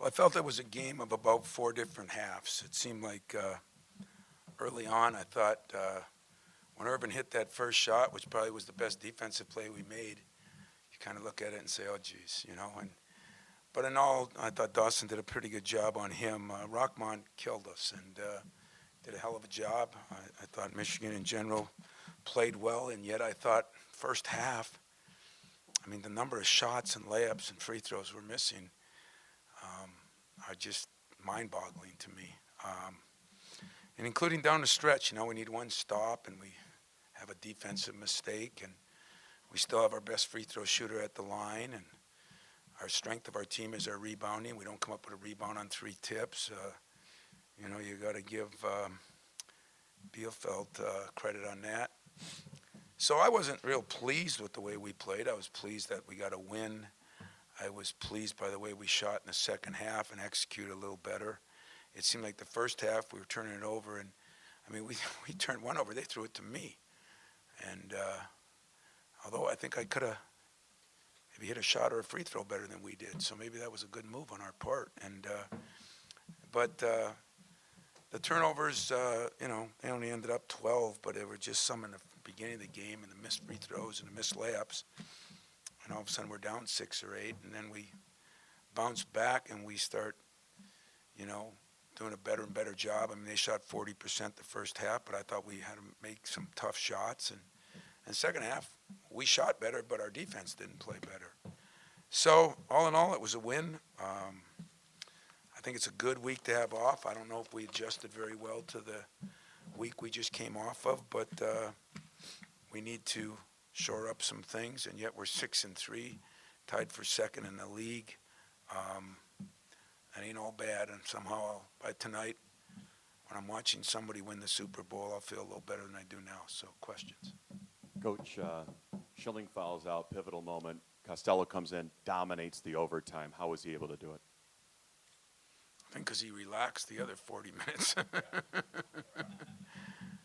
Well, I felt it was a game of about four different halves. It seemed like early on, I thought when Urban hit that first shot, which probably was the best defensive play we made, you kind of look at it and say, "Oh, geez," you know. But in all, I thought Dawson did a pretty good job on him. Rockmont killed us and did a hell of a job. I thought Michigan in general played well, and yet I thought first half, I mean, the number of shots and layups and free throws we're missing are just mind-boggling to me. And including down the stretch, you know, we need one stop and we have a defensive mistake and we still have our best free throw shooter at the line, and our strength of our team is our rebounding. We don't come up with a rebound on three tips. You know, you got to give Bielefeld credit on that. So I wasn't real pleased with the way we played. I was pleased that we got a win. I was pleased by the way we shot in the second half and executed a little better. It seemed like the first half we were turning it over, and I mean, we turned one over. They threw it to me. And although I think I could have maybe hit a shot or a free throw better than we did, so maybe that was a good move on our part. But the turnovers, you know, they only ended up 12, but they were just some in the beginning of the game, and the missed free throws and the missed layups. And all of a sudden we're down 6 or 8, and then we bounce back and we start, you know, doing a better and better job. I mean, they shot 40% the first half, but I thought we had to make some tough shots. And second half, we shot better, but our defense didn't play better. So all in all, it was a win. I think it's a good week to have off. I don't know if we adjusted very well to the week we just came off of, but we need to shore up some things, and yet we're 6-3, tied for second in the league. That ain't all bad, and somehow by tonight, when I'm watching somebody win the Super Bowl, I'll feel a little better than I do now. So questions? Coach, Schilling fouls out, pivotal moment. Costello comes in, dominates the overtime. How was he able to do it? I think because he relaxed the other 40 minutes.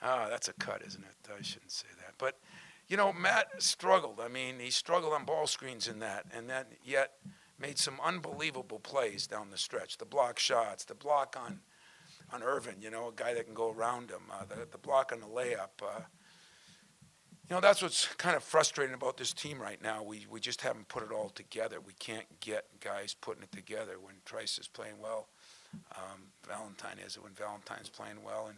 That's a cut, isn't it? I shouldn't say that. But, you know, Matt struggled. I mean, he struggled on ball screens and then yet made some unbelievable plays down the stretch. The block shots, the block on Irvin, you know, a guy that can go around him, the block on the layup. You know, that's what's kind of frustrating about this team right now. We just haven't put it all together. We can't get guys putting it together. When Trice is playing well, Valentine is when Valentine's playing well,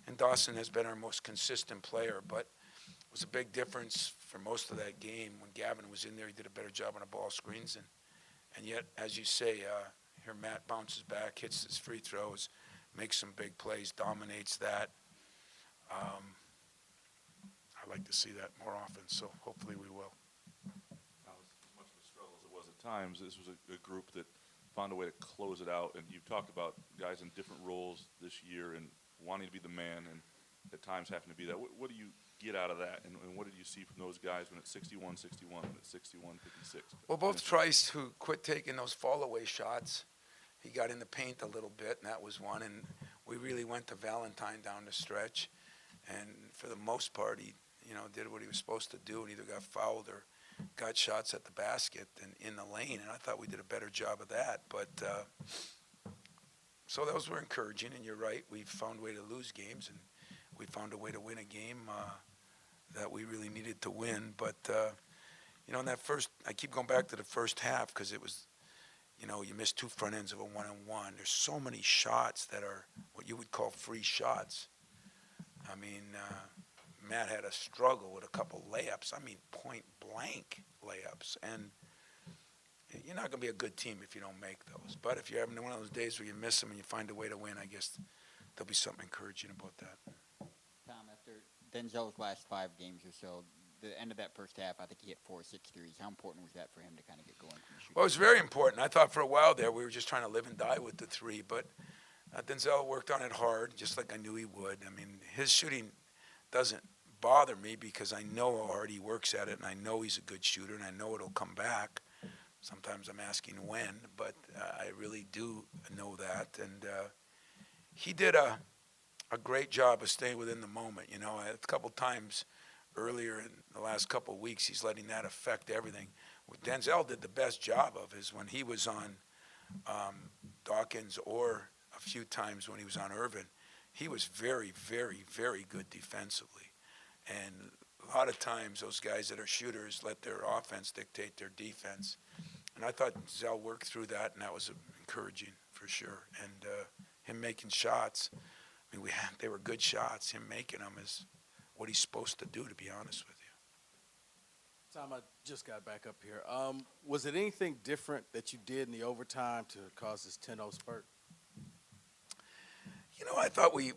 and Dawson has been our most consistent player, but it was a big difference for most of that game. When Gavin was in there, he did a better job on the ball screens, and yet, as you say, here Matt bounces back, hits his free throws, makes some big plays, dominates that. I'd like to see that more often, so hopefully we will. Now, as much of a struggle as it was at times, this was a group that found a way to close it out. And you've talked about guys in different roles this year and wanting to be the man and at times having to be that. What do you get out of that? And what did you see from those guys when it's 61-61, when it's 61-56? Well, both Trice, who quit taking those fall-away shots, he got in the paint a little bit, and that was one. And we really went to Valentine down the stretch. And for the most part, he did what he was supposed to do and either got fouled or got shots at the basket and in the lane, and I thought we did a better job of that. But so those were encouraging, and you're right. We found a way to lose games, and we found a way to win a game that we really needed to win. But, you know, in that first, I keep going back to the first half because it was, you know, you missed two front ends of a one-on-one. There's so many shots that are what you would call free shots. I mean, Matt had a struggle with a couple layups. I mean, point-blank layups. And you're not going to be a good team if you don't make those. But if you're having one of those days where you miss them and you find a way to win, I guess there'll be something encouraging about that. Tom, after Denzel's last 5 games or so, the end of that first half, I think he hit 4 6 threes. How important was that for him to kind of get going from the shooting? Well, it was very important. I thought for a while there we were just trying to live and die with the three. But Denzel worked on it hard, just like I knew he would. I mean, his shooting doesn't bother me because I know how hard he works at it, and I know he's a good shooter, and I know it'll come back. Sometimes I'm asking when, but I really do know that. And he did a great job of staying within the moment. You know, a couple times earlier in the last couple of weeks, he's letting that affect everything. What Denzel did the best job of is when he was on Dawkins or a few times when he was on Irvin, he was very, very, very good defensively. And a lot of times those guys that are shooters let their offense dictate their defense. And I thought Zell worked through that, and that was encouraging for sure. And him making shots, I mean, they were good shots. Him making them is what he's supposed to do, to be honest with you. Tom, I just got back up here. Was it anything different that you did in the overtime to cause this 10-0 spurt? You know, I thought we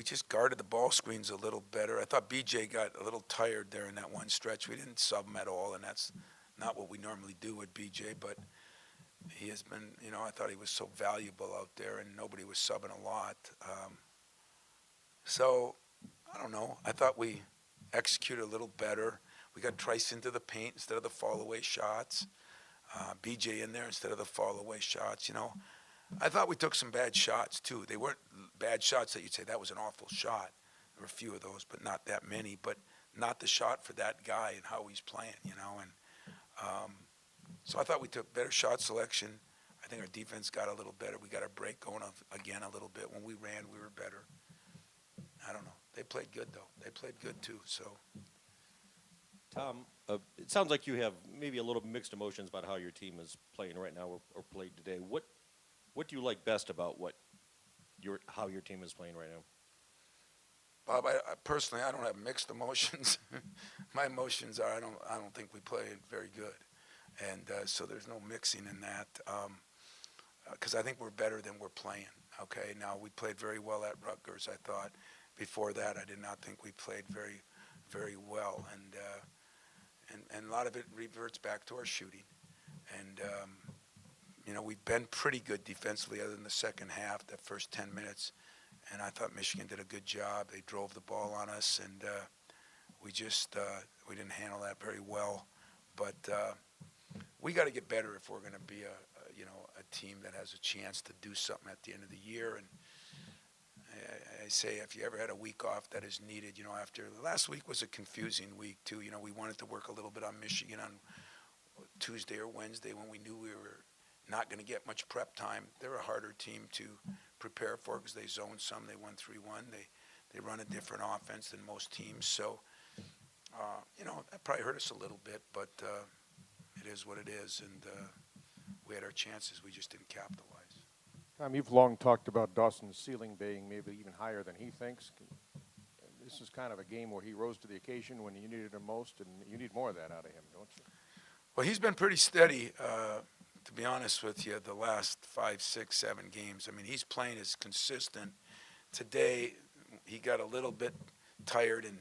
just guarded the ball screens a little better. I thought BJ got a little tired there in that one stretch. We didn't sub him at all, and that's not what we normally do with BJ, but he has been, you know, I thought he was so valuable out there, and nobody was subbing a lot. So, I don't know. I thought we executed a little better. We got Trice into the paint instead of the fall-away shots. BJ in there instead of the fall-away shots, you know. I thought we took some bad shots, too. They weren't bad shots that you'd say that was an awful shot. There were a few of those, but not that many. But not the shot for that guy and how he's playing, you know. And so I thought we took better shot selection. I think our defense got a little better. We got our break going again a little bit. When we ran, we were better. I don't know. They played good, though. They played good, too. So. Tom, it sounds like you have maybe a little mixed emotions about how your team is playing right now or played today. What do you like best about how your team is playing right now? Bob, I personally, I don't have mixed emotions. My emotions are I don't think we played very good, and so there's no mixing in that because I think we're better than we're playing. Okay, now we played very well at Rutgers. I thought before that I did not think we played very, very well, and a lot of it reverts back to our shooting, and. You know, we've been pretty good defensively other than the second half, the first 10 minutes. And I thought Michigan did a good job. They drove the ball on us, and we didn't handle that very well. But we got to get better if we're going to be a team that has a chance to do something at the end of the year. And I say if you ever had a week off that is needed, you know, after last week was a confusing week too. You know, we wanted to work a little bit on Michigan on Tuesday or Wednesday when we knew we were not going to get much prep time. They're a harder team to prepare for because they zone some. They won 3-1. They run a different offense than most teams. So, you know, that probably hurt us a little bit, but it is what it is. And we had our chances. We just didn't capitalize. Tom, you've long talked about Dawson's ceiling being maybe even higher than he thinks. This is kind of a game where he rose to the occasion when you needed him most, and you need more of that out of him, don't you? Well, he's been pretty steady. To be honest with you, the last 5, 6, 7 games, I mean, he's playing as consistent. Today, he got a little bit tired and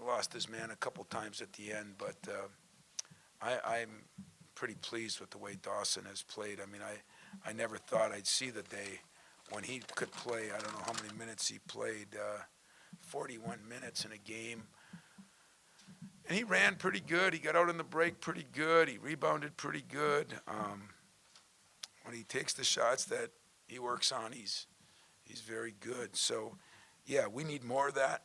lost his man a couple times at the end, but I'm pretty pleased with the way Dawson has played. I mean, I never thought I'd see the day when he could play. I don't know how many minutes he played, 41 minutes in a game. And he ran pretty good. He got out in the break pretty good. He rebounded pretty good. When he takes the shots that he works on, he's very good. So, yeah, we need more of that.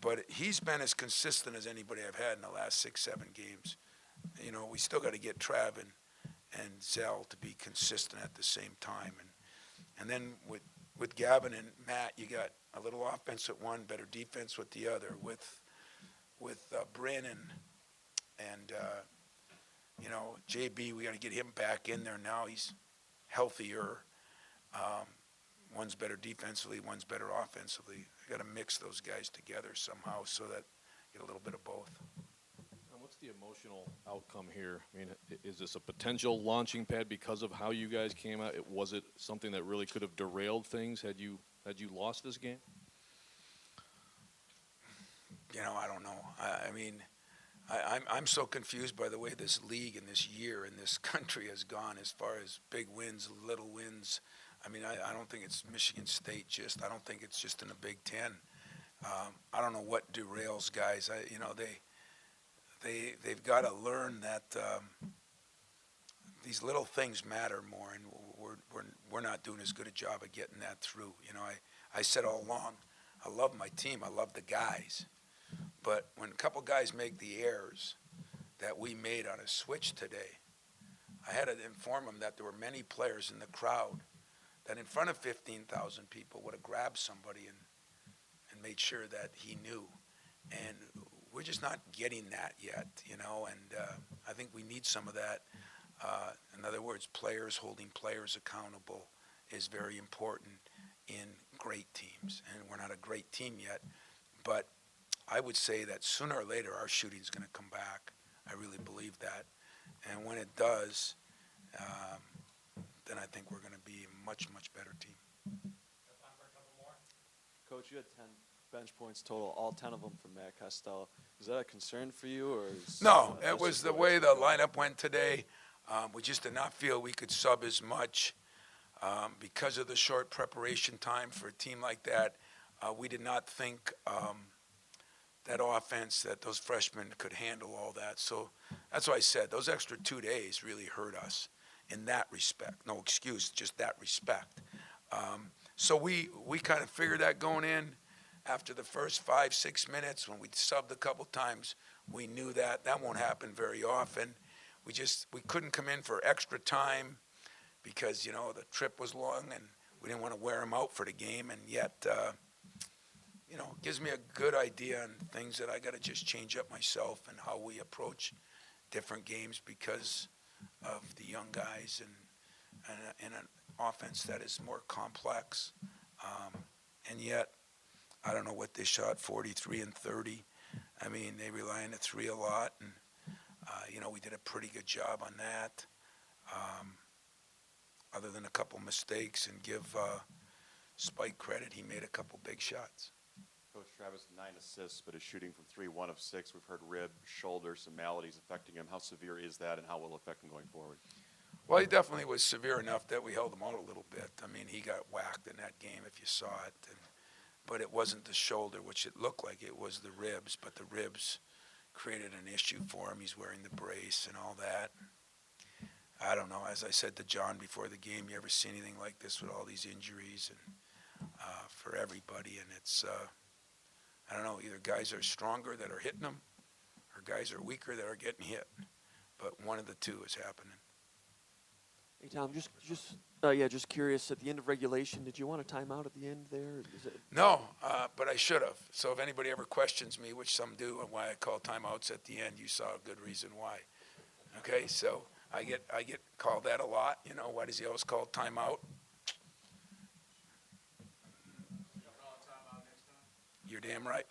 But he's been as consistent as anybody I've had in the last 6, 7 games. You know, we still got to get Trav and Zell to be consistent at the same time. And then with Gavin and Matt, you got a little offense at one, better defense with the other. With Brennan and, you know, JB, we got to get him back in there now. He's healthier. One's better defensively, one's better offensively. I got to mix those guys together somehow so that you get a little bit of both. And what's the emotional outcome here? I mean, is this a potential launching pad because of how you guys came out? Was it something that really could have derailed things had you lost this game? You know, I don't know. I mean, I'm so confused by the way this league and this year and this country has gone as far as big wins, little wins. I mean, I don't think it's Michigan State just. I don't think it's just in the Big Ten. I don't know what derails guys. You know, they've got to learn that these little things matter more, and we're not doing as good a job of getting that through. You know, I said all along, I love my team. I love the guys. But when a couple guys make the errors that we made on a switch today, I had to inform him that there were many players in the crowd that in front of 15,000 people would have grabbed somebody and made sure that he knew. And we're just not getting that yet, and I think we need some of that. In other words, players holding players accountable is very important in great teams. And we're not a great team yet, but I would say that sooner or later our shooting's going to come back. I really believe that. And when it does, then I think we're going to be a much, much better team. Coach, you had 10 bench points total, all 10 of them from Matt Costello. Is that a concern for you, or No, it was the way the lineup went today. We just did not feel we could sub as much because of the short preparation time for a team like that. We did not think that offense, that those freshmen could handle all that. So that's why I said those extra 2 days really hurt us in that respect. No excuse, just that respect. So we kind of figured that going in. After the first 5-6 minutes, when we subbed a couple times, we knew that won't happen very often. We couldn't come in for extra time because the trip was long and we didn't want to wear them out for the game. And yet, it gives me a good idea on things that I got to just change up myself and how we approach different games because of the young guys and an offense that is more complex. And yet, I don't know what they shot, 43 and 30. I mean, they rely on the three a lot, and we did a pretty good job on that. Other than a couple mistakes, and give Spike credit, he made a couple big shots. Coach Travis, 9 assists, but is shooting from 3, 1 of 6. We've heard rib, shoulder, some maladies affecting him. How severe is that, and how will it affect him going forward? Well, he definitely was severe enough that we held him out a little bit. I mean, he got whacked in that game if you saw it. But it wasn't the shoulder, which it looked like it was the ribs. But the ribs created an issue for him. He's wearing the brace and all that. I don't know. As I said to John before the game, you ever see anything like this with all these injuries and for everybody? And it's, I don't know, either guys are stronger that are hitting them or guys are weaker that are getting hit. But one of the two is happening. Hey, Tom, just curious, at the end of regulation, did you want a timeout at the end there? No, but I should have. So if anybody ever questions me, which some do, and why I call timeouts at the end, you saw a good reason why. Okay, so I get called that a lot. Why does he always call timeout? You're damn right.